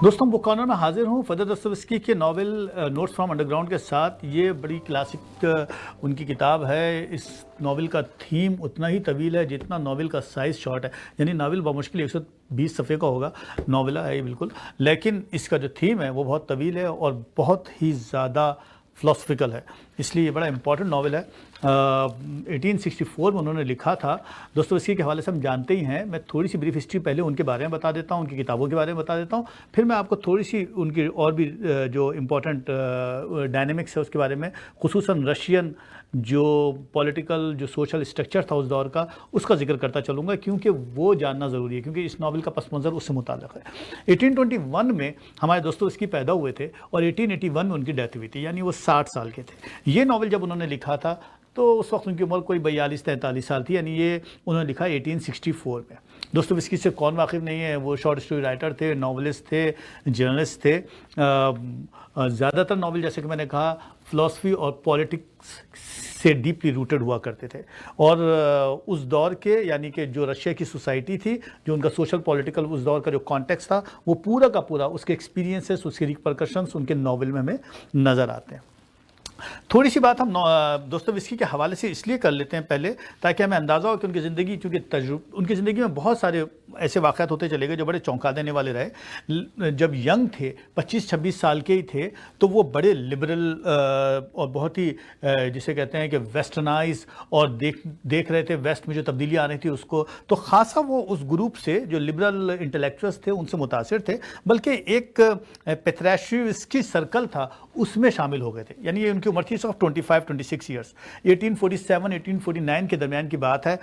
دوستوں book corner میں حاضر ہوں فیودور داستایوسکی کے ناول نوٹس فرام انڈر گراؤنڈ کے ساتھ. یہ بڑی کلاسک ان کی کتاب ہے. اس ناول کا تھیم اتنا ہی طویل ہے جتنا ناول کا سائز شارٹ ہے. یعنی ناول بمشکل 120 صفحے کا ہوگا, ناولہ ہے یہ بالکل, لیکن اس کا جو تھیم ہے وہ بہت طویل ہے اور بہت ہی زیادہ فلاسفیکل ہے, اس لیے یہ بڑا امپورٹنٹ ناول ہے. 1864 میں انہوں نے لکھا تھا. داستایوسکی کے حوالے سے ہم جانتے ہی ہیں. میں تھوڑی سی بریف ہسٹری پہلے ان کے بارے میں بتا دیتا ہوں, ان کی کتابوں کے بارے میں بتا دیتا ہوں, پھر میں آپ کو تھوڑی سی ان کی اور بھی جو امپورٹنٹ ڈائنامکس ہے اس کے بارے میں, خصوصاً رشین جو پولیٹیکل جو سوشل اسٹرکچر تھا اس دور کا, اس کا ذکر کرتا چلوں گا, کیونکہ وہ جاننا ضروری ہے, کیونکہ اس ناول کا پس منظر اس سے متعلق ہے. 1821 میں ہمارے داستایوسکی پیدا ہوئے تھے اور 1881 میں ان کی ڈیتھ ہوئی تھی, یعنی وہ 60 سال کے تھے. یہ ناول جب انہوں نے لکھا تھا تو اس وقت ان کی عمر کوئی 42-43 سال تھی, یعنی یہ انہوں نے لکھا 1864 میں. داستایوسکی سے کون واقف نہیں ہے, وہ شارٹ اسٹوری رائٹر تھے, ناولسٹ تھے, جرنلسٹ تھے. زیادہ تر ناول جیسے کہ میں نے کہا فلاسفی اور پولیٹکس سے ڈیپلی روٹڈ ہوا کرتے تھے, اور اس دور کے یعنی کہ جو رشیا کی سوسائٹی تھی, جو ان کا سوشل پولیٹیکل اس دور کا جو کانٹیکس تھا, وہ پورا کا پورا اس کے ایکسپیرینسز, اس کے ریپرکشنز ان کے ناول میں ہمیں نظر آتے ہیں. تھوڑی سی بات ہم داستایوسکی کے حوالے سے اس لیے کر لیتے ہیں پہلے, تاکہ ہمیں اندازہ ہو کہ ان کی زندگی, چونکہ ان کی زندگی میں بہت سارے ایسے واقعات ہوتے چلے گئے جو بڑے چونکا دینے والے رہے. جب ینگ تھے, 25-26 سال کے ہی تھے, تو وہ بڑے لبرل اور بہت ہی جسے کہتے ہیں کہ ویسٹرنائز اور دیکھ رہے تھے ویسٹ میں جو تبدیلی آ رہی تھی اس کو, تو خاصا وہ اس گروپ سے جو لبرل انٹلیکچوئلس تھے ان سے متاثر تھے, بلکہ ایک پیتریشوسکی سرکل تھا اس میں شامل ہو گئے تھے. یعنی یہ ان کی عمر تھی صرف 25-26 ایئرس. 1847-1849 کے درمیان کی بات ہے.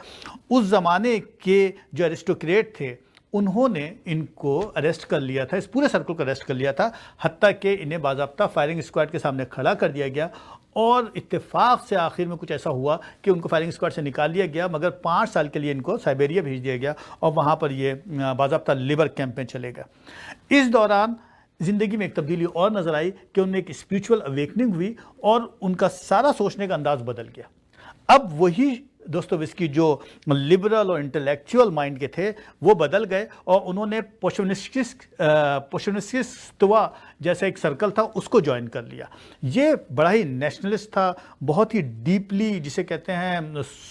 اس زمانے کے جو ایرسٹوکریٹ تھے انہوں نے ان کو اریسٹ کر لیا تھا, اس پورے سرکل کو اریسٹ کر لیا تھا, حتیٰ کہ انہیں باضابطہ فائرنگ اسکواڈ کے سامنے کھڑا کر دیا گیا, اور اتفاق سے آخر میں کچھ ایسا ہوا کہ ان کو فائرنگ اسکواڈ سے نکال لیا گیا, مگر 5 سال کے لیے ان کو سائبیریا بھیج دیا گیا, اور وہاں پر یہ باضابطہ لیبر کیمپ میں چلے گئے. اس دوران زندگی میں ایک تبدیلی اور نظر آئی کہ ان میں ایک اسپریچول اویکننگ ہوئی اور ان کا سارا سوچنے کا انداز بدل گیا. اب وہی داستایوسکی جو لبرل اور انٹلیکچوئل مائنڈ کے تھے وہ بدل گئے, اور انہوں نے پوشونسکیستوا جیسا ایک سرکل تھا اس کو جوائن کر لیا. یہ بڑا ہی نیشنلسٹ تھا, بہت ہی ڈیپلی جسے کہتے ہیں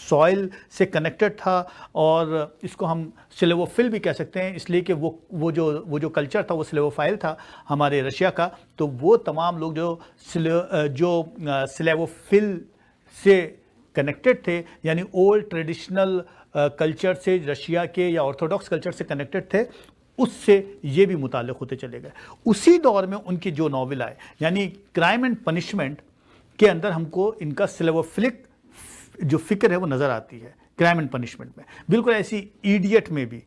سوائل سے کنیکٹڈ تھا, اور اس کو ہم سلیوفل بھی کہہ سکتے ہیں, اس لیے کہ وہ جو کلچر تھا وہ سلیوفائل تھا ہمارے رشیا کا. تو وہ تمام لوگ جو سلیوفل سے کنیکٹڈ تھے, یعنی اولڈ ٹریڈیشنل کلچر سے, رشیا کے یا آرتھوڈاکس کلچر سے کنیکٹڈ تھے, اس سے یہ بھی متعلق ہوتے چلے گئے. اسی دور میں ان کی جو ناول آئے, یعنی کرائم اینڈ پنشمنٹ کے اندر ہم کو ان کا سلیوفلک جو فکر ہے وہ نظر آتی ہے. کرائم اینڈ پنشمنٹ میں بالکل ایسی ایڈیٹ میں بھی,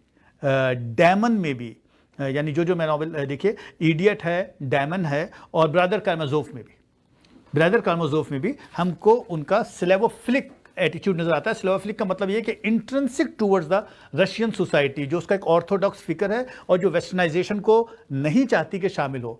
ڈیمن میں بھی, یعنی جو میں ناول دیکھیے, ایڈیٹ ہے, ڈیمن ہے, اور برادر کارامازوف میں بھی ہم کو ان کا سلیوفلک ایٹیچیوڈ نظر آتا ہے. سلیوفلک کا مطلب یہ کہ intrinsic towards the Russian society, جو اس کا ایک آرتھوڈاکس فکر ہے اور جو ویسٹرنائزیشن کو نہیں چاہتی کہ شامل ہو,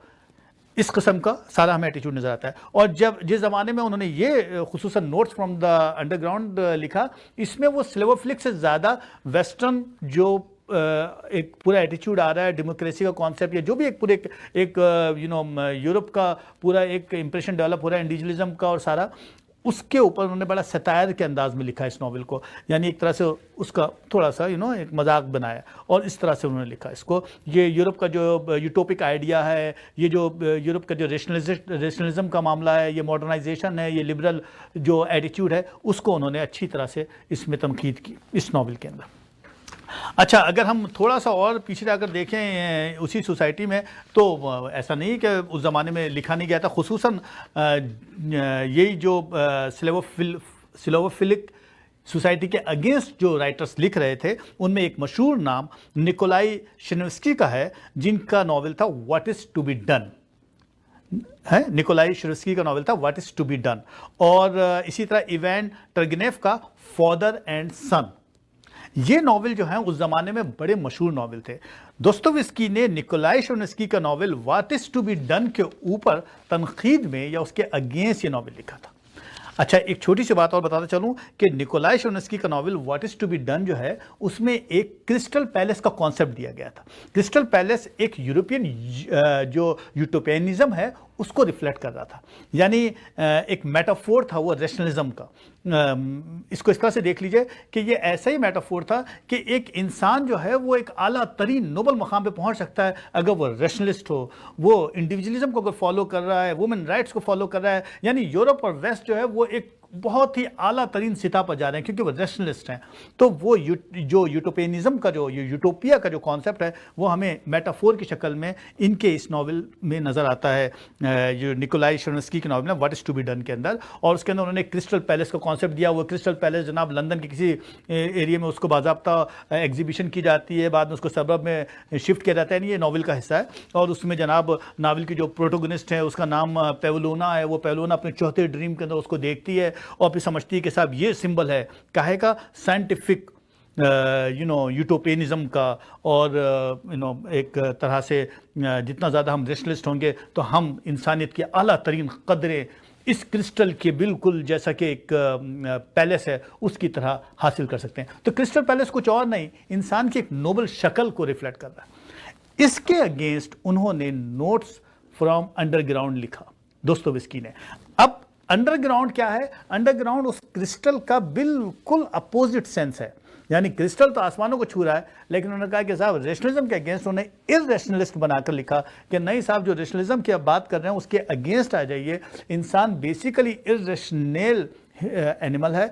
اس قسم کا سارا ہمیں ایٹیچیوڈ نظر آتا ہے. اور جس زمانے میں انہوں نے یہ خصوصاً notes from the underground لکھا, اس میں وہ سلیوفلک سے زیادہ ویسٹرن جو ایک پورا ایٹیچیوڈ آ رہا ہے, ڈیموکریسی کا کانسیپٹ, یا جو بھی ایک یورپ کا پورا ایک امپریشن ڈیولپ ہو رہا ہے انڈیجنلزم کا اور سارا, اس کے اوپر انہوں نے بڑا ستائر کے انداز میں لکھا اس ناول کو. یعنی ایک طرح سے اس کا تھوڑا سا ایک مذاق بنایا, اور اس طرح سے انہوں نے لکھا اس کو. یہ یورپ کا جو یوٹوپک آئیڈیا ہے, یہ جو یورپ کا جو ریشنلزم کا معاملہ ہے, یہ ماڈرنائزیشن ہے, یہ لبرل جو ایٹیچیوڈ ہے, اس کو انہوں نے اچھی طرح سے اس میں تنقید کی اس ناول کے اندر. اچھا, اگر ہم تھوڑا سا اور پیچھے جا کر دیکھیں اسی سوسائٹی میں, تو ایسا نہیں کہ اس زمانے میں لکھا نہیں گیا تھا. خصوصاً یہی جو سلیوفلک سوسائٹی کے اگینسٹ جو رائٹرز لکھ رہے تھے, ان میں ایک مشہور نام نکولائی شنوسکی کا ہے, جن کا ناول تھا what is to be done. Nikolai شنوسکی کا ناول تھا what is to be done, اور اسی طرح ایوان ٹرگنیف کا فادر اینڈ سن. یہ ناول جو ہیں اس زمانے میں بڑے مشہور ناول تھے. داستایوسکی نے نکولائی شنوسکی کا ناول what is to be done کے اوپر تنقید میں یا اس کے اگینسٹ یہ ناول لکھا تھا. اچھا ایک چھوٹی سی بات اور بتاتا چلوں کہ نکولائے شونسکی کا ناول what is to be done جو ہے اس میں ایک کرسٹل پیلس کا کانسیپٹ دیا گیا تھا. کرسٹل پیلس ایک یورپین جو یوٹوپینزم ہے اس کو ریفلیکٹ کر رہا تھا, یعنی ایک میٹافور تھا وہ ریشنلزم کا. اس کو اس طرح سے دیکھ لیجئے کہ یہ ایسا ہی میٹافور تھا کہ ایک انسان جو ہے وہ ایک اعلیٰ ترین نوبل مقام پہ پہنچ سکتا ہے اگر وہ ریشنلسٹ ہو, وہ انڈیویجولزم کو اگر فالو کر رہا ہے, وومن رائٹس کو فالو کر رہا ہے. یعنی یورپ اور ویسٹ جو ہے وہ ایک بہت ہی اعلیٰ ترین سطح پر جا رہے ہیں کیونکہ وہ ریشنلسٹ ہیں. تو وہ جو یوٹوپینزم کا جو یوٹوپیا کا جو کانسیپٹ ہے وہ ہمیں میٹافور کی شکل میں ان کے اس ناول میں نظر آتا ہے, جو نکولائے شونسکی کے ناول ہے what is to be done کے اندر. اور اس کے اندر انہوں نے کرسٹل پیلس کا کانسیپٹ دیا. وہ کرسٹل پیلس جناب لندن کے کسی ایریا میں اس کو باضابطہ ایگزیبیشن کی جاتی ہے, بعد میں اس کو سبرب میں شفٹ کیا جاتا ہے. یہ ناول کا حصہ ہے اور اس میں جناب ناول کی جو پروٹوگنسٹ ہے اس کا نام پیولونا ہے. وہ پیولونا اپنے چوتھے ڈریم کے اندر اس کو دیکھتی ہے اور پھر سمجھتی ہے کہ صاحب یہ سمبل ہے کاہے کا, سائنٹیفک یوٹوپینزم کا, اور ایک طرح سے جتنا زیادہ ہم ریشنلسٹ ہوں گے تو ہم انسانیت کی اعلیٰ ترین قدریں اس کرسٹل کے بالکل جیسا کہ ایک پیلس ہے اس کی طرح حاصل کر سکتے ہیں. تو کرسٹل پیلس کچھ اور نہیں, انسان کی ایک نوبل شکل کو ریفلیکٹ کر رہا ہے. اس کے اگینسٹ انہوں نے نوٹس فرام انڈر گراؤنڈ لکھا دوستویسکی نے. اب انڈر گراؤنڈ کیا ہے؟ انڈر گراؤنڈ اس کرسٹل کا بالکل اپوزٹ سینس ہے. یعنی کرسٹل تو آسمانوں کو چھو رہا ہے, لیکن انہوں نے کہا کہ صاحب ریشنلزم کے اگینسٹ انہوں نے ارریشنلسٹ بنا کر لکھا کہ نہیں صاحب جو ریشنلزم کی آپ بات کر رہے ہیں اس کے اگینسٹ آ جائیے, انسان بیسیکلی ارریشنل اینیمل ہے.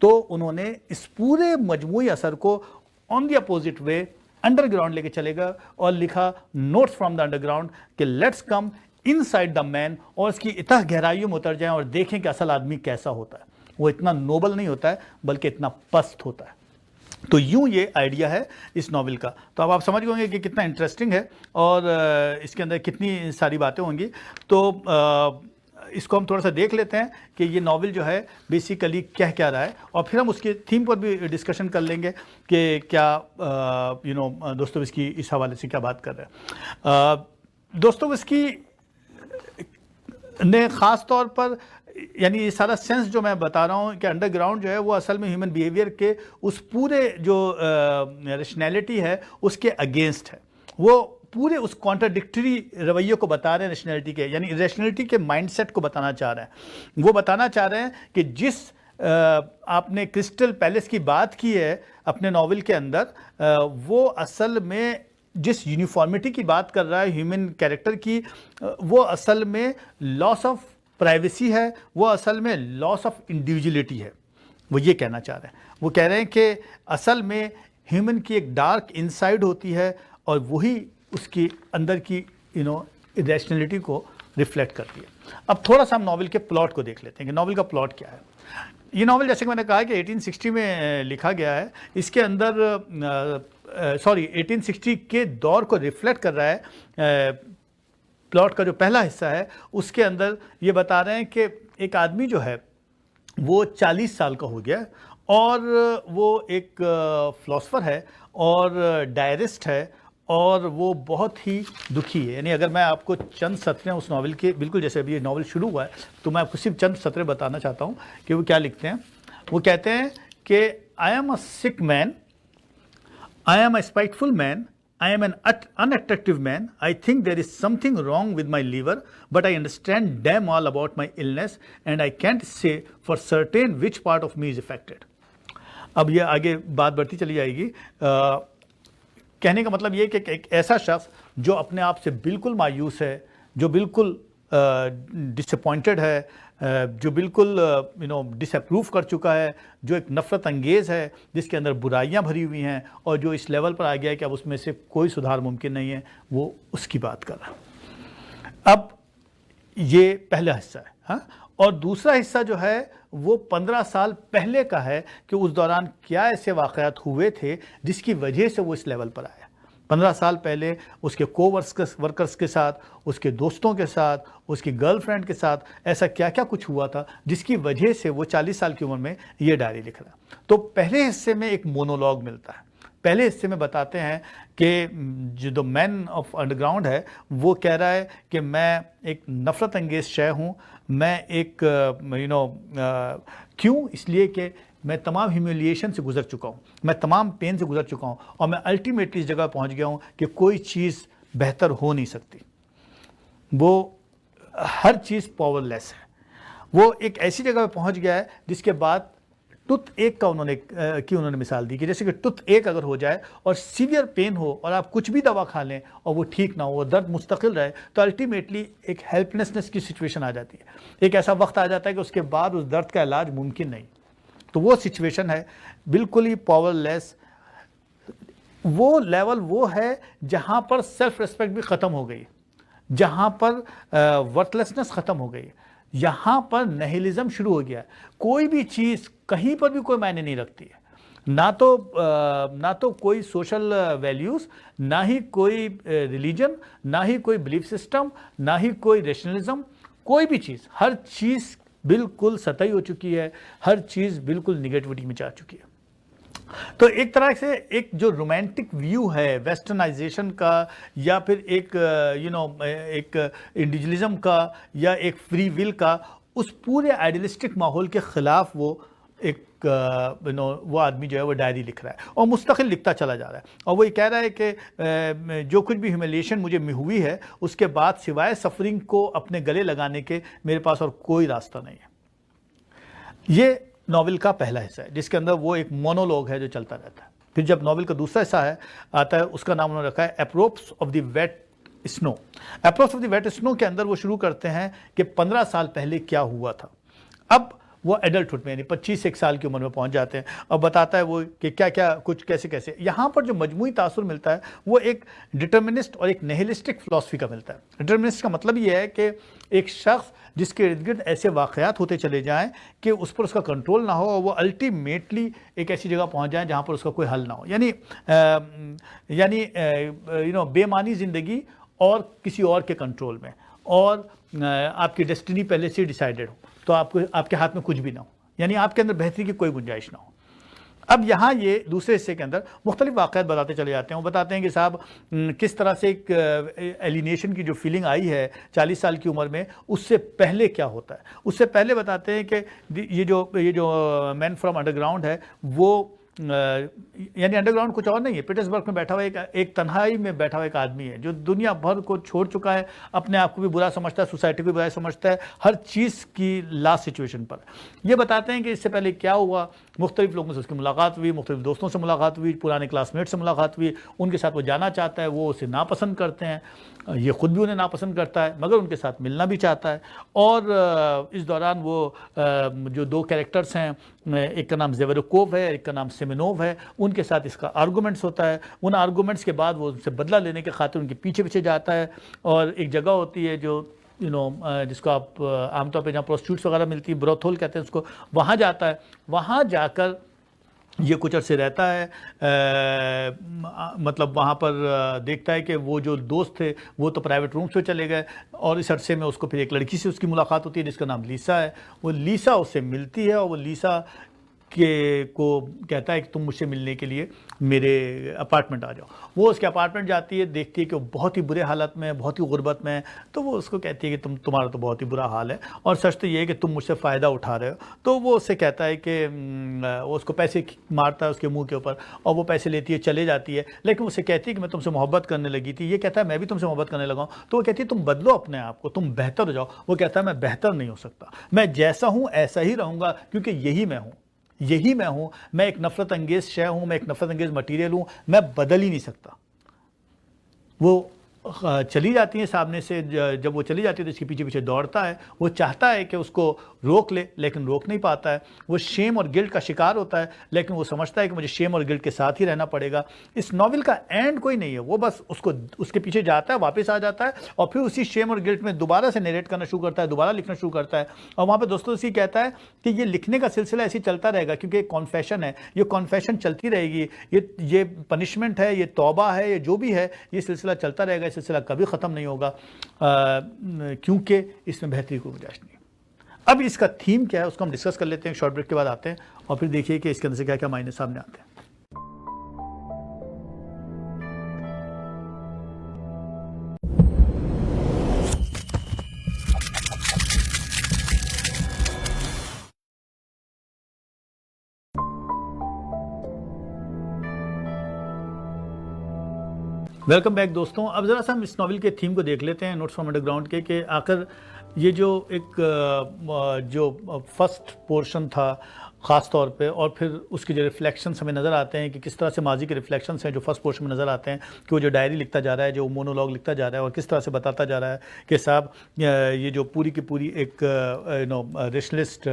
تو انہوں نے اس پورے مجموعی اثر کو on the opposite way underground لے کے چلے گا اور لکھا notes from the underground کہ let's come inside the man, اور اس کی اتنا گہرائیوں میں اتر جائیں اور دیکھیں کہ اصل آدمی کیسا ہوتا ہے. وہ اتنا نوبل نہیں ہوتا ہے بلکہ اتنا پست ہوتا ہے. تو یوں یہ آئیڈیا ہے اس ناول کا. تو اب آپ سمجھ گئے کہ کتنا انٹرسٹنگ ہے اور اس کے اندر کتنی ساری باتیں ہوں گی. تو اس کو ہم تھوڑا سا دیکھ لیتے ہیں کہ یہ ناول جو ہے بیسیکلی کہہ کیا رہا ہے, اور پھر ہم اس کے تھیم پر بھی ڈسکشن کر لیں گے کہ کیا دوستویسکی اس حوالے سے کیا بات کر رہے ہیں. دوستویسکی نے خاص طور پر یعنی یہ سارا سینس جو میں بتا رہا ہوں کہ انڈر گراؤنڈ جو ہے وہ اصل میں ہیومن بیہیویئر کے اس پورے جو ریشنلٹی ہے اس کے اگینسٹ ہے. وہ پورے اس کانٹراڈکٹری رویے کو بتا رہے ہیں ریشنلٹی کے, یعنی ریشنلٹی کے مائنڈ سیٹ کو بتانا چاہ رہے ہیں. وہ بتانا چاہ رہے ہیں کہ جس آپ نے کرسٹل پیلس کی بات کی ہے اپنے ناول کے اندر, وہ اصل میں جس یونیفارمٹی کی بات کر رہا ہے ہیومن کیریکٹر کی, وہ اصل میں لاس آف پرائیویسی ہے, وہ اصل میں لاس آف انڈیویجولیٹی ہے. وہ یہ کہنا چاہ رہے ہیں. وہ کہہ رہے ہیں کہ اصل میں ہیومن کی ایک ڈارک انسائیڈ ہوتی ہے اور وہی اس کی اندر کی ریشنلٹی کو ریفلیکٹ کرتی ہے. اب تھوڑا سا ہم ناول کے پلاٹ کو دیکھ لیتے ہیں کہ ناول کا پلاٹ کیا ہے. یہ ناول جیسے کہ میں نے کہا کہ 1860 میں لکھا گیا ہے. اس کے اندر 1860 کے دور کو ریفلیکٹ کر رہا ہے. پلاٹ کا جو پہلا حصہ ہے اس کے اندر یہ بتا رہے ہیں کہ ایک آدمی جو ہے وہ 40 سال کا ہو گیا اور وہ ایک فلاسفر ہے اور ڈائرسٹ ہے اور وہ بہت ہی دکھی ہے. یعنی اگر میں آپ کو چند سطریں اس ناول کے بالکل جیسے ابھی یہ ناول شروع ہوا ہے تو میں آپ کو صرف چند سطریں بتانا چاہتا ہوں کہ وہ کیا لکھتے ہیں. وہ کہتے ہیں کہ I am a sick man, I am a spiteful man, I am an unattractive man. I think there is something wrong with my liver, but I understand damn all about my illness and I can't say for certain which part of me is affected. اب یہ آگے بات بڑھتی چلی جائے گی. کہنے کا مطلب یہ کہ ایک ایسا شخص جو اپنے آپ سے بالکل مایوس ہے, جو بالکل ڈس اپوائنٹڈ ہے, جو بالکل ڈس اپروو کر چکا ہے, جو ایک نفرت انگیز ہے, جس کے اندر برائیاں بھری ہوئی ہیں اور جو اس لیول پر آ گیا ہے کہ اب اس میں سے کوئی سدھار ممکن نہیں ہے, وہ اس کی بات کر رہا ہے. اب یہ پہلا حصہ ہے. ہاں, اور دوسرا حصہ جو ہے وہ 15 سال پہلے کا ہے کہ اس دوران کیا ایسے واقعات ہوئے تھے جس کی وجہ سے وہ اس لیول پر آیا. 15 سال پہلے اس کے ورکرز کے ساتھ, اس کے دوستوں کے ساتھ, اس کی گرل فرینڈ کے ساتھ ایسا کیا کیا کچھ ہوا تھا جس کی وجہ سے وہ 40 سال کی عمر میں یہ ڈائری لکھ رہا. تو پہلے حصے میں ایک مونولوگ ملتا ہے پہلے حصے میں بتاتے ہیں کہ جو مین آف انڈر گراؤنڈ ہے وہ کہہ رہا ہے کہ میں ایک نفرت انگیز شے ہوں، میں ایک کیوں؟ اس لیے کہ میں تمام ہیومیلیشن سے گزر چکا ہوں، میں تمام پین سے گزر چکا ہوں، اور میں الٹیمیٹلی اس جگہ پہنچ گیا ہوں کہ کوئی چیز بہتر ہو نہیں سکتی۔ وہ ہر چیز پاور لیس ہے، وہ ایک ایسی جگہ پہ پہنچ گیا ہے جس کے بعد ٹوتھ ایک کا انہوں نے مثال دی کہ جیسے کہ ٹوتھ ایک اگر ہو جائے اور سیویئر پین ہو اور آپ کچھ بھی دوا کھا لیں اور وہ ٹھیک نہ ہو، وہ درد مستقل رہے، تو الٹیمیٹلی ایک ہیلپلیسنس کی سچویشن آ جاتی ہے، ایک ایسا وقت آ جاتا ہے کہ اس کے بعد اس درد کا علاج ممکن نہیں۔ تو وہ سچویشن ہے بالکل ہی پاور لیس۔ وہ لیول وہ ہے جہاں پر سیلف ریسپیکٹ بھی ختم ہو گئی، جہاں پر ورتھلیسنس ختم ہو گئی، یہاں پر نہیلزم شروع ہو گیا ہے۔ کوئی بھی چیز کہیں پر بھی کوئی معنی نہیں رکھتی ہے، نہ تو کوئی سوشل ویلیوز، نہ ہی کوئی ریلیجن، نہ ہی کوئی بلیف سسٹم، نہ ہی کوئی ریشنلزم، کوئی بھی چیز، ہر چیز بالکل سطحی ہو چکی ہے، ہر چیز بالکل نگیٹیوٹی میں جا چکی ہے۔ تو ایک طرح سے ایک جو رومانٹک ویو ہے ویسٹرنائزیشن کا، یا پھر ایک ایک انڈیویجولزم کا، یا ایک فری ول کا، اس پورے آئیڈیلسٹک ماحول کے خلاف وہ ایک وہ آدمی جو ہے وہ ڈائری لکھ رہا ہے اور مستقل لکھتا چلا جا رہا ہے، اور وہ یہ کہہ رہا ہے کہ جو کچھ بھی ہیومیلیشن مجھے ہوئی ہے اس کے بعد سوائے سفرنگ کو اپنے گلے لگانے کے میرے پاس اور کوئی راستہ نہیں ہے۔ یہ ناول کا پہلا حصہ ہے جس کے اندر وہ ایک مونولوگ ہے جو چلتا رہتا ہے۔ پھر جب ناول کا دوسرا حصہ آتا ہے، اس کا نام انہوں نے رکھا ہے apropos of the wet snow. Apropos of the wet snow کے اندر وہ شروع کرتے ہیں کہ 15 سال پہلے کیا ہوا تھا۔ اب وہ ایڈلٹہڈ میں یعنی 25 سال کی عمر میں پہنچ جاتے ہیں، اور بتاتا ہے وہ کہ کیا کیا کچھ کیسے یہاں پر جو مجموعی تاثر ملتا ہے وہ ایک ڈٹرمنسٹ اور ایک نہیلسٹک فلسفی کا ملتا ہے۔ ڈٹرمنسٹ کا مطلب یہ ہے کہ ایک شخص جس کے ارد گرد ایسے واقعات ہوتے چلے جائیں کہ اس پر اس کا کنٹرول نہ ہو، اور وہ الٹیمیٹلی ایک ایسی جگہ پہنچ جائیں جہاں پر اس کا کوئی حل نہ ہو، یعنی بے معنی زندگی اور کسی اور کے کنٹرول میں، اور آپ کی ڈیسٹنی پہلے سے ڈیسائیڈڈ ہو، تو آپ کے ہاتھ میں کچھ بھی نہ ہو، یعنی آپ کے اندر بہتری کی کوئی گنجائش نہ ہو۔ اب یہاں یہ دوسرے حصے کے اندر مختلف واقعات بتاتے چلے جاتے ہیں۔ وہ بتاتے ہیں کہ صاحب کس طرح سے ایک ایلینیشن کی جو فیلنگ آئی ہے 40 سال کی عمر میں، اس سے پہلے کیا ہوتا ہے۔ اس سے پہلے بتاتے ہیں کہ یہ جو مین فرام انڈر گراؤنڈ ہے، وہ یعنی انڈر گراؤنڈ کچھ اور نہیں ہے، پیٹرسبرگ میں بیٹھا ہوا ایک تنہائی میں بیٹھا ہوا ایک آدمی ہے جو دنیا بھر کو چھوڑ چکا ہے، اپنے آپ کو بھی برا سمجھتا ہے، سوسائٹی کو بھی برا سمجھتا ہے، ہر چیز کی لاسٹ سچویشن پر۔ یہ بتاتے ہیں کہ اس سے پہلے کیا ہوا، مختلف لوگوں سے اس کی ملاقات ہوئی، مختلف دوستوں سے ملاقات ہوئی، پرانے کلاس میٹ سے ملاقات ہوئی، ان کے ساتھ وہ جانا چاہتا ہے، وہ اسے ناپسند کرتے ہیں، یہ خود بھی انہیں ناپسند کرتا ہے، مگر ان کے ساتھ ملنا بھی چاہتا ہے۔ اور اس دوران وہ جو دو کیریکٹرز ہیں، ایک کا نام زیوروکوو ہے، ایک کا نام سیمنوو ہے، ان کے ساتھ اس کا آرگومنٹس ہوتا ہے۔ ان آرگومنٹس کے بعد وہ ان سے بدلہ لینے کے خاطر ان کے پیچھے جاتا ہے، اور ایک جگہ ہوتی ہے جو جس کو آپ عام طور پہ جہاں پروسٹیوٹس وغیرہ ملتی ہیں، بروتھول کہتے ہیں اس کو، وہاں جاتا ہے۔ وہاں جا کر یہ کچھ عرصے رہتا ہے، مطلب وہاں پر دیکھتا ہے کہ وہ جو دوست تھے وہ تو پرائیویٹ رومز پہ چلے گئے، اور اس عرصے میں اس کو پھر ایک لڑکی سے اس کی ملاقات ہوتی ہے جس کا نام لیسا ہے۔ وہ لیسا اس سے ملتی ہے، اور وہ لیسا کو کہتا ہے کہ تم مجھ سے ملنے کے لیے میرے اپارٹمنٹ آ جاؤ۔ وہ اس کے اپارٹمنٹ جاتی ہے، دیکھتی ہے کہ وہ بہت ہی برے حالت میں، بہت ہی غربت میں ہے، تو وہ اس کو کہتی ہے کہ تمہارا تو بہت ہی برا حال ہے، اور سچ تو یہ ہے کہ تم مجھ سے فائدہ اٹھا رہے ہو۔ تو وہ اس سے کہتا ہے کہ وہ اس کو پیسے مارتا ہے اس کے منہ کے اوپر، اور وہ پیسے لیتی ہے، چلے جاتی ہے، لیکن اس سے کہتی ہے کہ میں تم سے محبت کرنے لگی تھی۔ یہ کہتا ہے میں بھی تم سے محبت کرنے لگا ہوں۔ تو وہ کہتی ہے تم بدلو اپنے آپ کو، تم بہتر ہو جاؤ۔ وہ کہتا ہے میں بہتر نہیں ہو سکتا، میں جیسا ہوں ایسا ہی رہوں گا، کیونکہ یہی میں ہوں، میں ایک نفرت انگیز شے ہوں، میں ایک نفرت انگیز مٹیریل ہوں، میں بدل ہی نہیں سکتا۔ وہ چلی جاتی ہیں سامنے سے، جب وہ چلی جاتی ہے تو اس کے پیچھے دوڑتا ہے، وہ چاہتا ہے کہ اس کو روک لے لیکن روک نہیں پاتا ہے۔ وہ شیم اور گلٹ کا شکار ہوتا ہے، لیکن وہ سمجھتا ہے کہ مجھے شیم اور گلٹ کے ساتھ ہی رہنا پڑے گا۔ اس ناول کا اینڈ کوئی نہیں ہے، وہ بس اس کے پیچھے جاتا ہے، واپس آ جاتا ہے، اور پھر اسی شیم اور گلٹ میں دوبارہ سے نیریٹ کرنا شروع کرتا ہے، دوبارہ لکھنا شروع کرتا ہے، اور وہاں پہ دوستوں سے کہتا ہے کہ یہ لکھنے کا سلسلہ ایسے چلتا رہے گا، کیونکہ ایک کانفیشن ہے، یہ کانفیشن چلتی رہے گی، یہ پنشمنٹ ہے، یہ توبہ ہے، یہ جو بھی ہے، یہ سلسلہ چلتا رہے گا، یہ سلسلہ کبھی ختم نہیں ہوگا، کیونکہ اس میں بہتری کو گنجائش نہیں۔ اب اس کا تھیم کیا ہے اس کو ہم ڈسکس کر لیتے ہیں، شارٹ بریک کے بعد آتے ہیں، اور پھر دیکھیے کہ اس کے اندر سے کیا کیا معنی سامنے آتے ہیں۔ ویلکم بیک دوستوں. اب ذرا سا ہم اس ناول کے تھیم کو دیکھ لیتے ہیں نوٹس فرام انڈر گراؤنڈ کے کہ آخر یہ جو ایک جو فرسٹ پورشن تھا خاص طور پہ، اور پھر اس کے جو ریفلیکشنس ہمیں نظر آتے ہیں کہ کس طرح سے ماضی کے ریفلیکشنس ہیں جو فرسٹ پورشن میں نظر آتے ہیں، کہ وہ جو ڈائری لکھتا جا رہا ہے، جو مونولوگ لکھتا جا رہا ہے، اور کس طرح سے بتاتا جا رہا ہے کہ صاحب یہ جو پوری کی پوری ایک ریشنلسٹ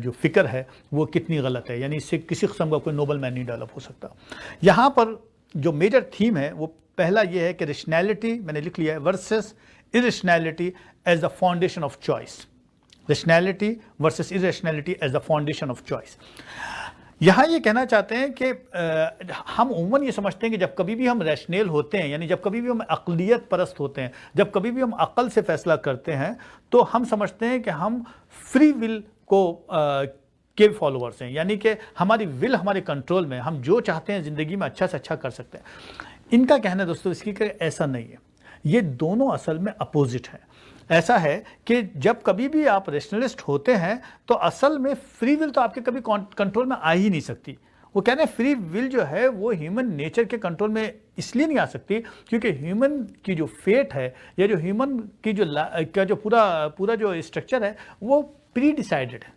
جو فکر ہے وہ کتنی غلط ہے، یعنی اس سے کسی قسم کا کوئی نوبل مین نہیں ڈیولپ ہو سکتا. یہاں پر جو میجر تھیم ہے وہ پہلا یہ ہے کہ ریشنیلٹی، میں نے لکھ لیا ہے، versus irrationality as the foundation of choice. Rationality versus irrationality as the foundation of choice. یہاں یہ کہنا چاہتے ہیں کہ ہم عموماً یہ سمجھتے ہیں کہ جب کبھی بھی ہم ریشنل ہوتے ہیں، یعنی جب کبھی بھی ہم عقلیت پرست ہوتے ہیں، جب کبھی بھی ہم عقل سے فیصلہ کرتے ہیں، تو ہم سمجھتے ہیں کہ ہم فری ول کو کے فالوورز ہیں، یعنی کہ ہماری ول ہمارے کنٹرول میں، ہم جو چاہتے ہیں زندگی میں اچھا سے اچھا کر سکتے ہیں. ان کا کہنا ہے دوستو اس کی کہ ایسا نہیں ہے، یہ دونوں اصل میں اپوزٹ ہیں. ایسا ہے کہ جب کبھی بھی آپ ریشنلسٹ ہوتے ہیں تو اصل میں فری ول تو آپ کے کبھی کنٹرول میں آ ہی نہیں سکتی. وہ کہتے ہیں فری ول جو ہے وہ ہیومن نیچر کے کنٹرول میں اس لیے نہیں آ سکتی کیونکہ ہیومن کی جو فیٹ ہے یا جو ہیومن کی جو پورا جو اسٹرکچر ہے وہ پری ڈیسائیڈڈ ہے.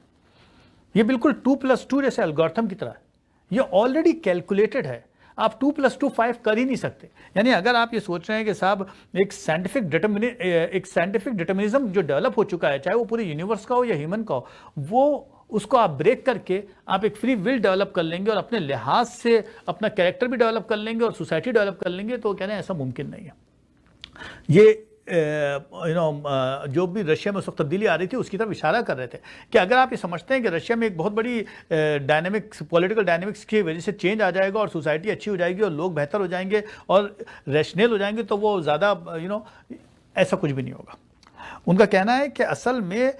یہ بالکل 2+2 جیسے الگورتھم کی طرح ہے، یہ آلریڈی کیلکولیٹڈ ہے. آپ 2+2 5 کر ہی نہیں سکتے. یعنی اگر آپ یہ سوچ رہے ہیں کہ صاحب ایک سائنٹیفک ڈٹرمنزم جو ڈیولپ ہو چکا ہے، چاہے وہ پورے یونیورس کا ہو یا ہیومن کا ہو، وہ اس کو آپ بریک کر کے آپ ایک فری ول ڈیولپ کر لیں گے اور اپنے لحاظ سے اپنا کریکٹر بھی ڈیولپ کر لیں گے اور سوسائٹی ڈیولپ کر لیں گے، تو کہنا ہے ایسا ممکن نہیں ہے. یہ جو بھی رشیا میں اس وقت تبدیلی آ رہی تھی اس کی طرف اشارہ کر رہے تھے کہ اگر آپ یہ سمجھتے ہیں کہ رشیا میں ایک بہت بڑی پولیٹیکل ڈائنامکس کی وجہ سے چینج آ جائے گا اور سوسائٹی اچھی ہو جائے گی اور لوگ بہتر ہو جائیں گے اور ریشنل ہو جائیں گے، تو وہ زیادہ ایسا کچھ بھی نہیں ہوگا. ان کا کہنا ہے کہ اصل میں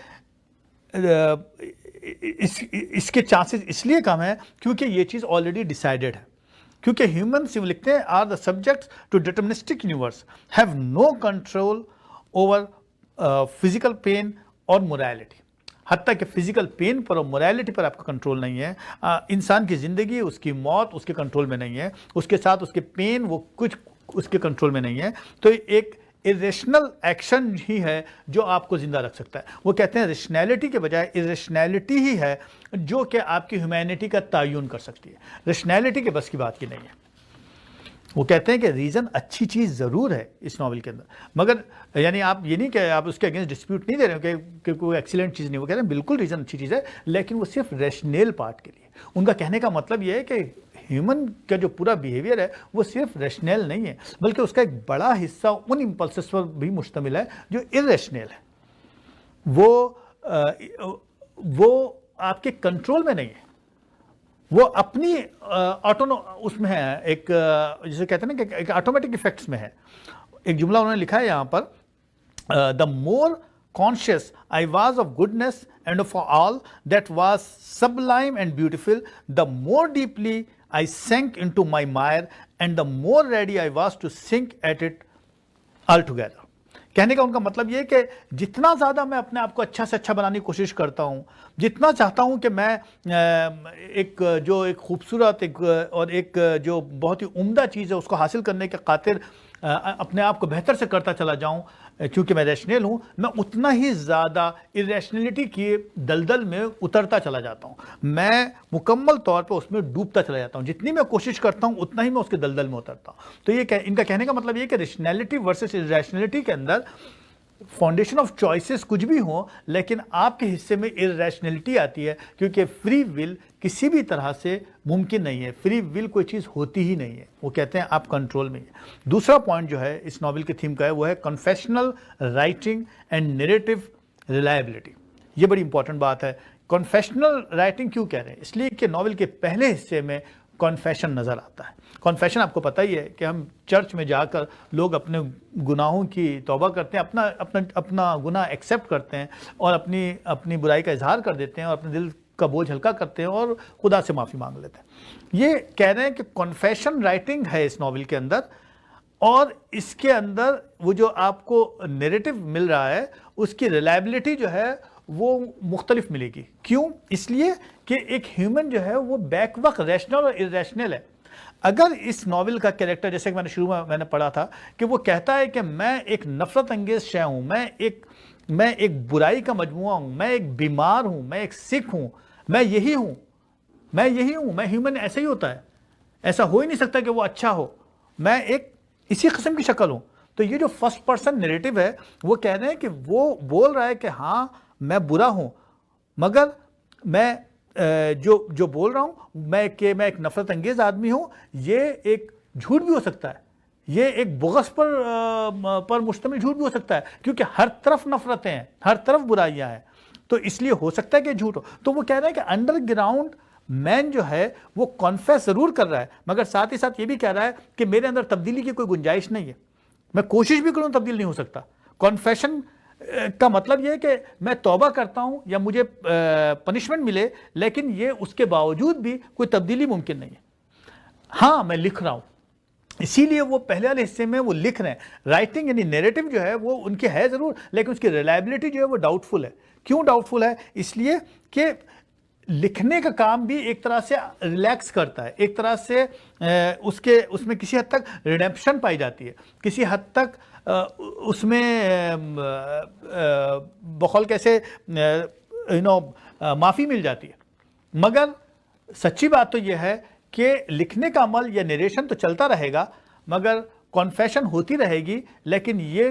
اس کے چانسز اس لیے کم ہیں کیونکہ یہ چیز آلریڈی ڈیسائیڈڈ ہے. کیونکہ ہیومنس لکھتے ہیں are the subjects to deterministic universe have no control over physical pain اور موریلٹی. حتیٰ کہ فزیکل پین پر اور موریلٹی پر آپ کا کنٹرول نہیں ہے. انسان کی زندگی، اس کی موت اس کے کنٹرول میں نہیں ہے، اس کے ساتھ اس کے پین وہ کچھ اس کے کنٹرول میں نہیں ہے. تو ایک irrational ایکشن ہی ہے جو آپ کو زندہ رکھ سکتا ہے. وہ کہتے ہیں ریشنیلٹی کے بجائے irrationality ہی ہے جو کہ آپ کی ہیومینٹی کا تعین کر سکتی ہے. ریشنیلٹی کے بس کی بات کی نہیں ہے. وہ کہتے ہیں کہ ریزن اچھی چیز ضرور ہے اس ناول کے اندر، مگر یعنی آپ یہ نہیں کہ آپ اس کے اگینسٹ ڈسپیوٹ نہیں دے رہے ہو کہ کوئی ایکسیلنٹ چیز نہیں. وہ کہتے ہیں بالکل ریزن اچھی چیز ہے، لیکن وہ صرف ریشنل پارٹ کے لیے. ان کا کہنے کا مطلب یہ ہے کہ ہیومن کا جو پورا بیہیویئر ہے وہ صرف ریشنل نہیں ہے، بلکہ اس کا ایک بڑا حصہ ان امپلسز پر بھی مشتمل ہے جو irrational ہے. وہ آپ کے کنٹرول میں نہیں ہے، وہ اپنی اس میں ہے، ایک جسے کہتے ہیں نا کہ ایک آٹومیٹک ایفیکٹس میں ہے. ایک جملہ انہوں نے لکھا ہے یہاں پر، دا مور conscious I was of goodness and of all that was sublime and beautiful, the more deeply I sank into my mire and the more ready I was to sink at it altogether. کہنے کا ان کا مطلب یہ کہ جتنا زیادہ میں اپنے آپ کو اچھا سے اچھا بنانے کی کوشش کرتا ہوں، جتنا چاہتا ہوں کہ میں ایک خوبصورت اور ایک جو بہت ہی عمدہ چیز ہے اس کو حاصل کرنے کے خاطر اپنے آپ کو بہتر سے کرتا چلا جاؤں، چونکہ میں ریشنل ہوں، میں اتنا ہی زیادہ irrationality کی دلدل میں اترتا چلا جاتا ہوں. میں مکمل طور پہ اس میں ڈوبتا چلا جاتا ہوں. جتنی میں کوشش کرتا ہوں اتنا ہی میں اس کے دلدل میں اترتا ہوں. تو یہ ان کا کہنے کا مطلب یہ کہ ریشنیلٹی ورسز irrationality کے اندر فاؤنڈیشن آف چوائسز کچھ بھی ہوں، لیکن آپ کے حصے میں irrationality آتی ہے کیونکہ فری ول کسی بھی طرح سے ممکن نہیں ہے. فری ول کوئی چیز ہوتی ہی نہیں ہے. وہ کہتے ہیں آپ کنٹرول میں ہیں. دوسرا پوائنٹ جو ہے اس ناول کے تھیم کا ہے وہ ہے کنفیشنل رائٹنگ اینڈ نیریٹو ریلائبلٹی. یہ بڑی امپورٹنٹ بات ہے. کنفیشنل رائٹنگ کیوں کہہ رہے ہیں؟ اس لیے کہ ناول کے پہلے حصے میں کنفیشن نظر آتا ہے. کنفیشن آپ کو پتہ ہی ہے کہ ہم چرچ میں جا کر لوگ اپنے گناہوں کی توبہ کرتے ہیں، اپنا گناہ ایکسیپٹ کرتے ہیں اور اپنی برائی کا اظہار کر دیتے ہیں اور اپنے دل کا بوجھ ہلکا کرتے ہیں اور خدا سے معافی مانگ لیتے ہیں. یہ کہہ رہے ہیں کہ کنفیشن رائٹنگ ہے اس ناول کے اندر، اور اس کے اندر وہ جو آپ کو نیریٹو مل رہا ہے اس کی ریلائبلٹی جو ہے وہ مختلف ملے گی. کیوں؟ اس لیے کہ ایک ہیومن جو ہے وہ بیک وقت ریشنل اور irrational ہے. اگر اس ناول کا کیریکٹر، جیسے کہ میں نے شروع میں نے پڑھا تھا کہ وہ کہتا ہے کہ میں ایک نفرت انگیز شے ہوں، میں ایک برائی کا مجموعہ ہوں، میں ایک بیمار ہوں، میں ایک سکھ ہوں، میں یہی ہوں، میں ہیومن ایسا ہی ہوتا ہے، ایسا ہو ہی نہیں سکتا کہ وہ اچھا ہو، میں ایک اسی قسم کی شکل ہوں. تو یہ جو فرسٹ پرسن نیریٹو ہے وہ کہہ رہے ہیں کہ وہ بول رہا ہے کہ ہاں میں برا ہوں، مگر میں جو بول رہا ہوں میں ایک نفرت انگیز آدمی ہوں، یہ ایک جھوٹ بھی ہو سکتا ہے، یہ ایک بغض پر مشتمل جھوٹ بھی ہو سکتا ہے، کیونکہ ہر طرف نفرتیں ہیں، ہر طرف برائیاں ہیں، تو اس لیے ہو سکتا ہے کہ جھوٹ ہو. تو وہ کہہ رہے ہیں کہ انڈر گراؤنڈ مین جو ہے وہ کانفیس ضرور کر رہا ہے، مگر ساتھ ہی ساتھ یہ بھی کہہ رہا ہے کہ میرے اندر تبدیلی کی کوئی گنجائش نہیں ہے، میں کوشش بھی کروں تبدیل نہیں ہو سکتا. کانفیشن کا مطلب یہ ہے کہ میں توبہ کرتا ہوں یا مجھے پنشمنٹ ملے، لیکن یہ اس کے باوجود بھی کوئی تبدیلی ممکن نہیں ہے. ہاں میں لکھ رہا ہوں، اسی لیے وہ پہلے والے حصے میں وہ لکھ رہے ہیں. رائٹنگ یعنی نیریٹو جو ہے وہ ان کی ہے ضرور، لیکن اس کی ریلائبلٹی جو ہے وہ ڈاؤٹ فل ہے. کیوں ڈاؤٹ فل ہے؟ اس لیے کہ لکھنے کا کام بھی ایک طرح سے ریلیکس کرتا ہے، ایک طرح سے اس میں کسی حد تک ریڈیمپشن پائی جاتی ہے، کسی حد تک اس میں بقول کیسے معافی مل جاتی ہے. مگر سچی بات تو یہ ہے کہ لکھنے کا عمل یا نیریشن تو چلتا رہے گا، مگر کنفیشن ہوتی رہے گی، لیکن یہ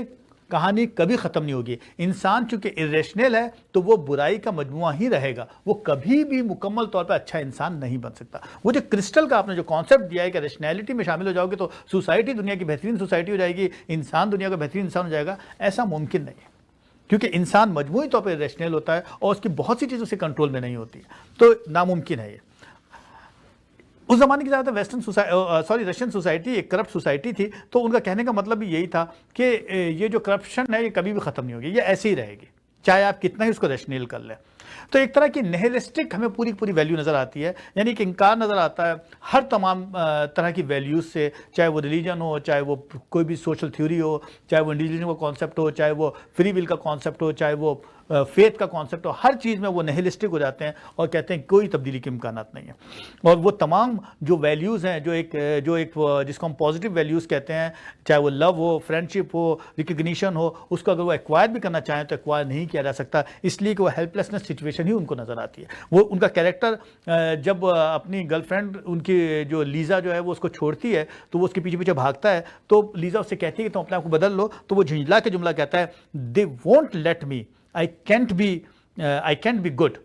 کہانی کبھی ختم نہیں ہوگی. انسان چونکہ irrational ہے تو وہ برائی کا مجموعہ ہی رہے گا، وہ کبھی بھی مکمل طور پہ اچھا انسان نہیں بن سکتا. وہ جو کرسٹل کا آپ نے جو کانسیپٹ دیا ہے کہ ریشنیلٹی میں شامل ہو جاؤ گے تو سوسائٹی دنیا کی بہترین سوسائٹی ہو جائے گی، انسان دنیا کا بہترین انسان ہو جائے گا، ایسا ممکن نہیں ہے، کیونکہ انسان مجموعی طور پہ ریشنل ہوتا ہے اور اس کی بہت سی چیزیں اس کے کنٹرول میں نہیں ہوتی، تو ناممکن ہے یہ. اس زمانے کی زیادہ رشین سوسائٹی ایک کرپٹ سوسائٹی تھی، تو ان کا کہنے کا مطلب بھی یہی تھا کہ یہ جو کرپشن ہے یہ کبھی بھی ختم نہیں ہوگی، یہ ایسے ہی رہے گی چاہے آپ کتنا ہی اس کو ریشنل کر لیں. تو ایک طرح کی نہلسٹک ہمیں پوری ویلیو نظر آتی ہے، یعنی کہ انکار نظر آتا ہے ہر تمام طرح کی ویلیوز سے، چاہے وہ ریلیجن ہو، چاہے وہ کوئی بھی سوشل تھیوری ہو، چاہے وہ انڈیویجن کا کانسیپٹ ہو، چاہے وہ فری ول کا کانسیپٹ ہو، چاہے وہ فیتھ کا کانسیپٹ ہو، ہر چیز میں وہ نہلسٹک ہو جاتے ہیں اور کہتے ہیں کوئی تبدیلی کے امکانات نہیں ہیں. اور وہ تمام جو ویلیوز ہیں جو ایک جس کو ہم پازیٹیو ویلیوز کہتے ہیں، چاہے وہ لو ہو، فرینڈشپ ہو، ریکگنیشن ہو، اس کو اگر وہ ایکوائر بھی کرنا چاہیں تو ایکوائر نہیں کیا جا سکتا، اس لیے کہ وہ ہیلپلیسنس سچویشن ہی ان کو نظر آتی ہے. وہ ان کا کیریکٹر جب اپنی گرل فرینڈ ان کی جو لیزا جو ہے وہ اس کو چھوڑتی ہے تو وہ اس کے پیچھے بھاگتا ہے، تو لیزا اس سے کہتی ہے کہ تم اپنے آپ کو بدل لو، تو وہ جھنجلا کے جملہ کہتا ہے they won't let me I can't be good.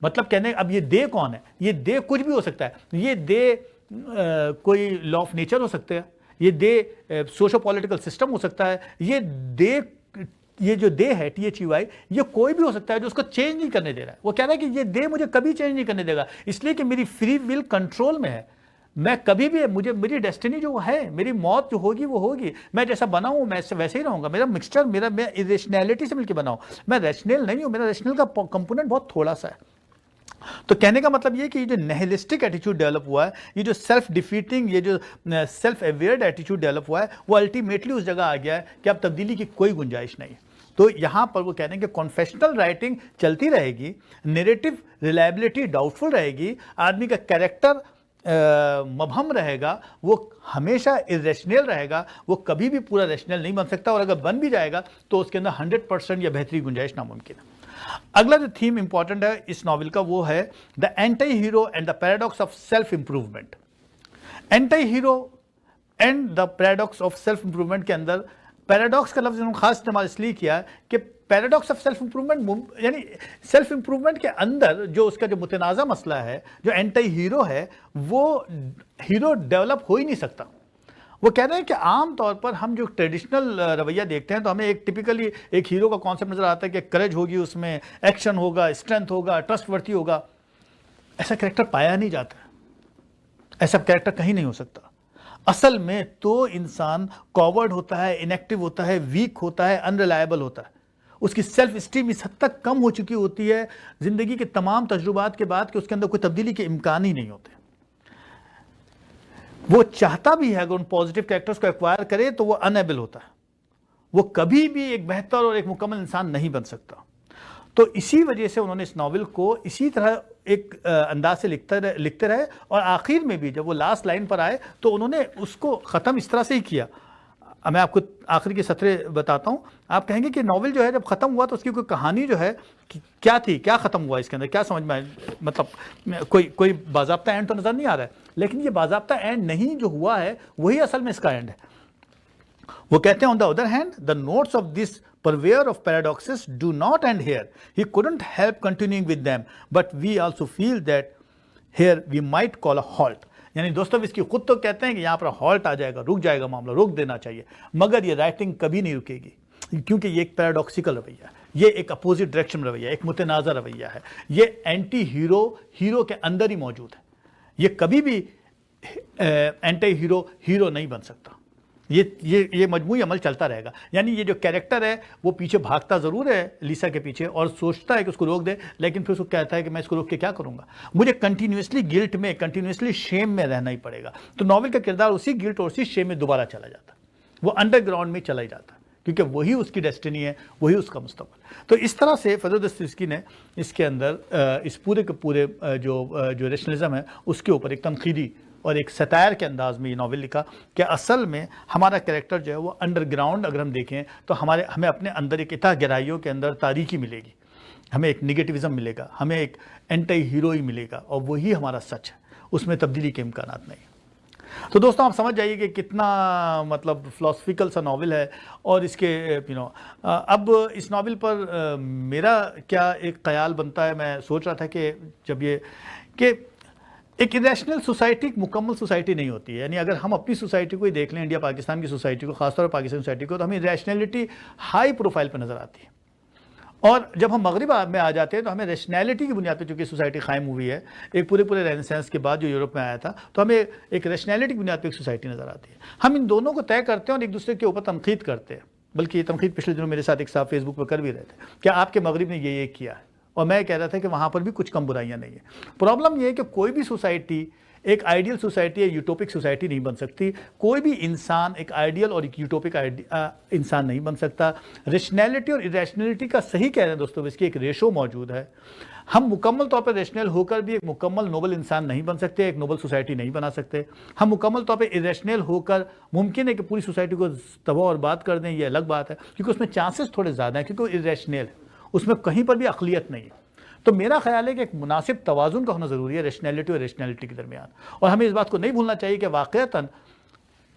مطلب کہنے اب یہ دے کون ہے؟ یہ دے کچھ بھی ہو سکتا ہے، یہ دے کوئی لا آف نیچر ہو سکتا ہے، یہ دے سوشو پولیٹیکل سسٹم ہو سکتا ہے، یہ جو دے ہے THEY یہ کوئی بھی ہو سکتا ہے جو اس کو چینج نہیں کرنے دے رہا ہے. وہ کہہ رہا ہے کہ یہ دے مجھے کبھی چینج نہیں کرنے دے گا، اس لیے کہ میری فری ول کنٹرول میں ہے، میں کبھی بھی میری ڈیسٹینی جو ہے، میری موت جو ہوگی وہ ہوگی، میں جیسا بنا ہوں میں ویسے ہی رہوں گا. میرا مکسچر میں ریشنیلٹی سے مل کے بنا ہوں، میں ریشنل نہیں ہوں، میرا ریشنل کا کمپوننٹ بہت تھوڑا سا ہے. تو کہنے کا مطلب یہ کہ یہ جو نہلسٹک ایٹیچیوڈ ڈیولپ ہوا ہے، یہ جو سیلف ڈیفیٹنگ، یہ جو سیلف اویئرڈ ایٹیچیوڈ ڈیولپ ہوا ہے، وہ الٹیمیٹلی اس جگہ آ گیا ہے کہ اب تبدیلی کی کوئی گنجائش نہیں. تو یہاں پر وہ کہہ رہے ہیں کہ کنفیشنل رائٹنگ چلتی رہے گی، نیریٹو ریلائبلٹی ڈاؤٹ فل رہے گی، آدمی کا کیریکٹر مبہم رہے گا، وہ ہمیشہ irrational رہے گا، وہ کبھی بھی پورا ریشنل نہیں بن سکتا، اور اگر بن بھی جائے گا تو اس کے اندر 100% یا بہتری گنجائش ناممکن ہے. اگلا جو تھیم امپورٹنٹ ہے اس ناول کا وہ ہے the anti hero and the paradox of self improvement. Anti hero and the paradox of self improvement کے اندر پیراڈاکس کا لفظ انہوں نے خاص استعمال اس لیے کیا کہ پیراڈاکس آف سیلف امپروومنٹ یعنی سیلف امپروومنٹ کے اندر جو اس کا جو متنازع مسئلہ ہے، جو اینٹی ہیرو ہے، وہ ہیرو ڈیولپ ہو ہی نہیں سکتا. وہ کہہ رہے ہیں کہ عام طور پر ہم جو ٹریڈیشنل رویہ دیکھتے ہیں تو ہمیں ایک ٹپیکلی ایک ہیرو کا کانسیپٹ نظر آتا ہے کہ کریج ہوگی، اس میں ایکشن ہوگا، اسٹرینتھ ہوگا، ٹرسٹ ورتھی ہوگا. ایسا کریکٹر پایا نہیں جاتا، ایسا کریکٹر کہیں نہیں ہو سکتا. اصل میں تو انسان کاورڈ ہوتا ہے، انیکٹیو ہوتا ہے، ویک ہوتا ہے، انریلائبل ہوتا ہے. اس کی سیلف اسٹیم اس حد تک کم ہو چکی ہوتی ہے زندگی کے تمام تجربات کے بعد کہ اس کے اندر کوئی تبدیلی کے امکان ہی نہیں ہوتے. وہ چاہتا بھی ہے اگر ان پازیٹیو کریکٹرز کو ایکوائر کرے تو وہ انیبل ہوتا ہے، وہ کبھی بھی ایک بہتر اور ایک مکمل انسان نہیں بن سکتا. تو اسی وجہ سے انہوں نے اس ناول کو اسی طرح ایک انداز سے لکھتے رہے، اور آخر میں بھی جب وہ لاسٹ لائن پر آئے تو انہوں نے اس کو ختم اس طرح سے ہی کیا. میں آپ کو آخر کے سطرے بتاتا ہوں. آپ کہیں گے کہ ناول جو ہے جب ختم ہوا تو اس کی کوئی کہانی جو ہے کیا تھی، کیا ختم ہوا اس کے اندر، کیا سمجھ میں مطلب کوئی باضابطہ اینڈ تو نظر نہیں آ رہا ہے. لیکن یہ باضابطہ اینڈ نہیں جو ہوا ہے وہی اصل میں اس کا اینڈ ہے. وہ کہتے ہیں on the other hand the notes of this purveyor of paradoxes do not end here. He couldn't help continuing with them, but we also feel that here we might call a halt. یعنی دوستو اس کی خود تو کہتے ہیں کہ یہاں پر halt آ جائے گا، رک جائے گا معاملہ، روک دینا چاہیے، مگر یہ رائٹنگ کبھی نہیں رکے گی، کیونکہ یہ ایک پیراڈاکسیکل رویہ ہے، یہ ایک اپوزٹ ڈائریکشن رویہ ہے، ایک متنازع رویہ ہے. یہ اینٹی ہیرو کے اندر ہی موجود ہے. یہ کبھی بھی اینٹی ہیرو نہیں بن سکتا. یہ مجموعی عمل چلتا رہے گا. یعنی یہ جو کیریکٹر ہے وہ پیچھے بھاگتا ضرور ہے لیسا کے پیچھے اور سوچتا ہے کہ اس کو روک دے، لیکن پھر اس کو کہتا ہے کہ میں اس کو روک کے کیا کروں گا، مجھے کنٹینیوسلی گلٹ میں، کنٹینیوسلی شیم میں رہنا ہی پڑے گا. تو ناول کا کردار اسی گلٹ اور اسی شیم میں دوبارہ چلا جاتا، وہ انڈر گراؤنڈ میں چلا ہی جاتا، کیونکہ وہی اس کی ڈیسٹینی ہے، وہی اس کا مستقبل. تو اس طرح سے فیودور دستویفسکی نے اس کے اندر اس پورے کے پورے جو ریشنلزم ہے اس کے اوپر ایک تنقیدی اور ایک سٹائر کے انداز میں یہ ناول لکھا کہ اصل میں ہمارا کریکٹر جو ہے وہ انڈر گراؤنڈ اگر ہم دیکھیں تو ہمیں اپنے اندر ایک اتحاد گہرائیوں کے اندر تاریکی ملے گی، ہمیں ایک نگیٹیوزم ملے گا، ہمیں ایک اینٹی ہیروئی ملے گا، اور وہی ہمارا سچ ہے، اس میں تبدیلی کے امکانات نہیں. تو دوستوں آپ سمجھ جائیے کہ کتنا مطلب فلاسفیکل سا ناول ہے. اور اس کے اب اس ناول پر میرا کیا ایک خیال بنتا ہے، میں سوچ رہا تھا کہ جب یہ کہ ایک ریشنل سوسائٹی ایک مکمل سوسائٹی نہیں ہوتی ہے. یعنی اگر ہم اپنی سوسائٹی کو ہی دیکھ لیں، انڈیا پاکستان کی سوسائٹی کو، خاص طور پر پاکستان سوسائٹی کو، تو ہمیں ریشنلٹی ہائی پروفائل پہ نظر آتی ہے. اور جب ہم مغرب میں آ جاتے ہیں تو ہمیں ریشنلٹی کی بنیاد پہ، چونکہ سوسائٹی قائم ہوئی ہے ایک پورے رینیسانس کے بعد جو یورپ میں آیا تھا، تو ہمیں ایک ریشنلٹی کی بنیاد پہ ایک سوسائٹی نظر آتی ہے. ہم ان دونوں کو طے کرتے ہیں اور ایک دوسرے کے اوپر تنقید کرتے ہیں. بلکہ یہ تنقید پچھلے دنوں میرے ساتھ ایک صاحب فیس بک پہ کر بھی رہے تھے کہ آپ کے مغرب نے یہ کیا ہے، اور میں کہہ رہا تھا کہ وہاں پر بھی کچھ کم برائیاں نہیں ہیں. پرابلم یہ ہے کہ کوئی بھی سوسائٹی ایک آئیڈیل سوسائٹی یا یوٹوپک سوسائٹی نہیں بن سکتی. کوئی بھی انسان ایک آئیڈیل اور ایک یوٹوپک انسان نہیں بن سکتا. ریشنلٹی اور ایریشنلٹی کا صحیح کہہ رہے ہیں دوستوں، اس کی ایک ریشو موجود ہے. ہم مکمل طور پر ریشنل ہو کر بھی ایک مکمل نوبل انسان نہیں بن سکتے، ایک نوبل سوسائٹی نہیں بنا سکتے. ہم مکمل طور پہ ایریشنل ہو کر ممکن ہے کہ پوری سوسائٹی کو تباہ اور برباد کر دیں، یہ الگ بات ہے، کیونکہ اس میں چانسز تھوڑے زیادہ ہیں، کیونکہ وہ ایریشنل ہے، اس میں کہیں پر بھی عقلیت نہیں ہے. تو میرا خیال ہے کہ ایک مناسب توازن کا ہونا ضروری ہے ریشنلٹی اور ریشنلٹی کے درمیان. اور ہمیں اس بات کو نہیں بھولنا چاہیے کہ واقعتاً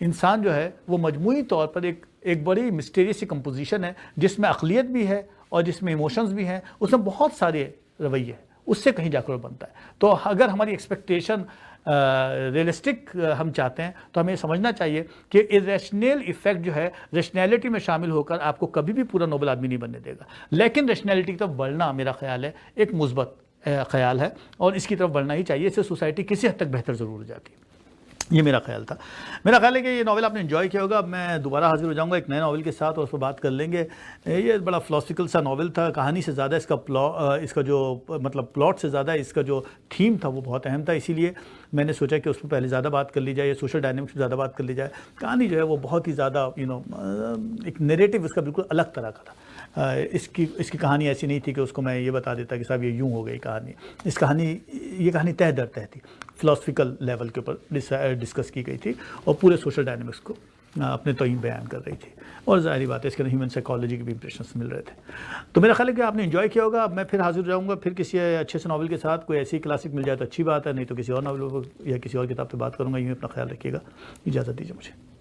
انسان جو ہے وہ مجموعی طور پر ایک بڑی مسٹیریس سی کمپوزیشن ہے، جس میں عقلیت بھی ہے اور جس میں ایموشنز بھی ہیں، اس میں بہت سارے رویے ہیں، اس سے کہیں جا کر بنتا ہے. تو اگر ہماری ایکسپیکٹیشن ریئلسٹک ہم چاہتے ہیں تو ہمیں سمجھنا چاہیے کہ ایریشنل ایفیکٹ جو ہے ریشنلٹی میں شامل ہو کر آپ کو کبھی بھی پورا نوبل آدمی نہیں بننے دے گا. لیکن ریشنلٹی کی طرف بڑھنا میرا خیال ہے ایک مثبت خیال ہے، اور اس کی طرف بڑھنا ہی چاہیے. اس سے سوسائٹی کسی حد تک بہتر ضرور ہو جاتی ہے. یہ میرا خیال تھا. میرا خیال ہے کہ یہ ناول آپ نے انجوائے کیا ہوگا. اب میں دوبارہ حاضر ہو جاؤں گا ایک نئے ناول کے ساتھ اور اس پر بات کر لیں گے. یہ بڑا فلاسفیکل سا ناول تھا. کہانی سے زیادہ اس کا جو مطلب پلاٹ سے زیادہ اس کا جو تھیم تھا وہ بہت اہم تھا. اسی لیے میں نے سوچا کہ اس پر پہلے زیادہ بات کر لی جائے، سوشل ڈائنامکس پہ زیادہ بات کر لی جائے. کہانی جو ہے وہ بہت ہی زیادہ ایک نیریٹو اس کا بالکل الگ طرح کا تھا. اس کی کہانی ایسی نہیں تھی کہ اس کو میں یہ بتا دیتا کہ صاحب یہ یوں ہو گئی کہانی. یہ کہانی تہ در تہ تھی، فلاسفیکل لیول کے اوپر ڈسکس کی گئی تھی اور پورے سوشل ڈائنامکس کو اپنے توہین بیان کر رہی تھی. اور ظاہری بات ہے اس کے ہیومن سائیکالوجی کے بھی امپریشنس مل رہے تھے. تو میرا خیال ہے کہ آپ نے انجوائے کیا ہوگا. اب میں پھر حاضر رہوں گا پھر کسی اچھے سے ناول کے ساتھ. کوئی ایسی کلاسک مل جائے تو اچھی بات ہے، نہیں تو کسی اور ناول یا کسی اور کتاب پہ بات کروں گا. یوں اپنا خیال رکھیے گا. اجازت دیجیے مجھے.